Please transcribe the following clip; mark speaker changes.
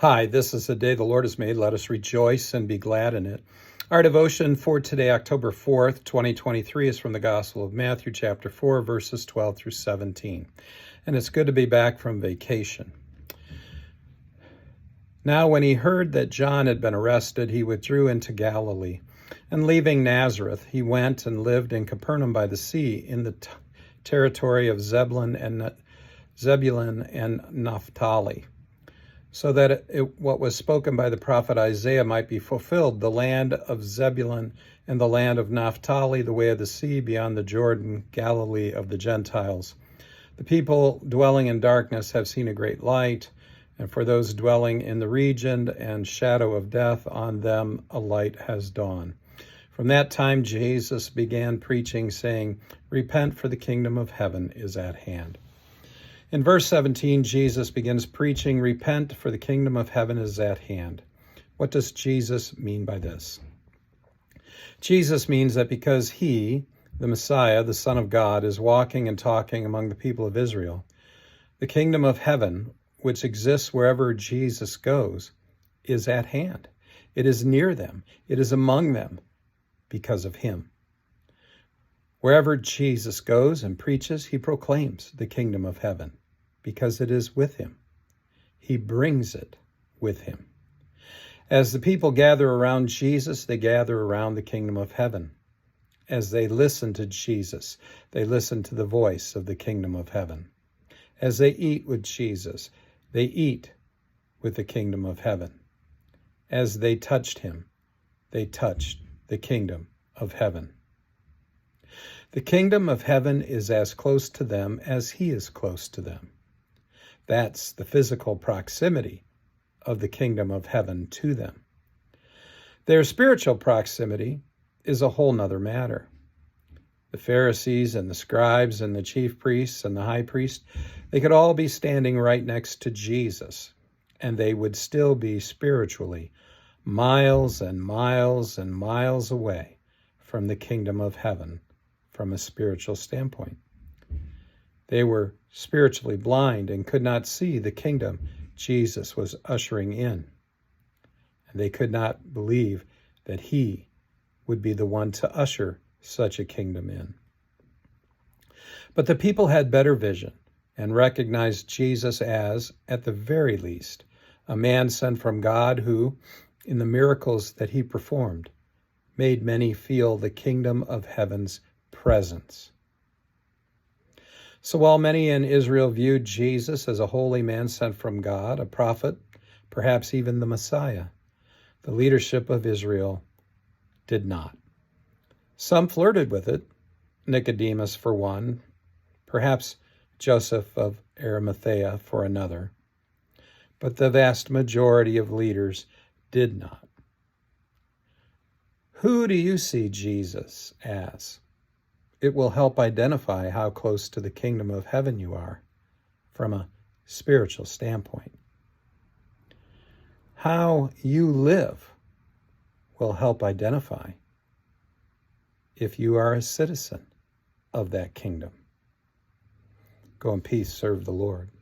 Speaker 1: Hi, this is the day the Lord has made. Let us rejoice and be glad in it. Our devotion for today, October 4th, 2023, is from the Gospel of Matthew, chapter 4, verses 12 through 17. And it's good to be back from vacation. Now, when he heard that John had been arrested, he withdrew into Galilee. And leaving Nazareth, he went and lived in Capernaum by the sea, in the territory of Zebulun and Naphtali, so that what was spoken by the prophet Isaiah might be fulfilled, the land of Zebulun and the land of Naphtali, the way of the sea beyond the Jordan, Galilee of the Gentiles. The people dwelling in darkness have seen a great light, and for those dwelling in the region and shadow of death, on them a light has dawned. From that time Jesus began preaching, saying, "Repent, for the kingdom of heaven is at hand." In verse 17, Jesus begins preaching, "Repent, for the kingdom of heaven is at hand." What does Jesus mean by this? Jesus means that because he, the Messiah, the Son of God, is walking and talking among the people of Israel, the kingdom of heaven, which exists wherever Jesus goes, is at hand. It is near them. It is among them because of him. Wherever Jesus goes and preaches, he proclaims the kingdom of heaven because it is with him. He brings it with him. As the people gather around Jesus, they gather around the kingdom of heaven. As they listen to Jesus, they listen to the voice of the kingdom of heaven. As they eat with Jesus, they eat with the kingdom of heaven. As they touched him, they touched the kingdom of heaven. The kingdom of heaven is as close to them as he is close to them. That's the physical proximity of the kingdom of heaven to them. Their spiritual proximity is a whole nother matter. The Pharisees and the scribes and the chief priests and the high priest, they could all be standing right next to Jesus, and they would still be spiritually miles and miles and miles away from the kingdom of heaven from a spiritual standpoint. They were spiritually blind and could not see the kingdom Jesus was ushering in. And they could not believe that he would be the one to usher such a kingdom in. But the people had better vision and recognized Jesus as, at the very least, a man sent from God who, in the miracles that he performed, made many feel the kingdom of heaven's presence. So while many in Israel viewed Jesus as a holy man sent from God, a prophet, perhaps even the Messiah, the leadership of Israel did not. Some flirted with it, Nicodemus for one, perhaps Joseph of Arimathea for another, but the vast majority of leaders did not. Who do you see Jesus as? It will help identify how close to the kingdom of heaven you are from a spiritual standpoint. How you live will help identify if you are a citizen of that kingdom. Go in peace, serve the Lord.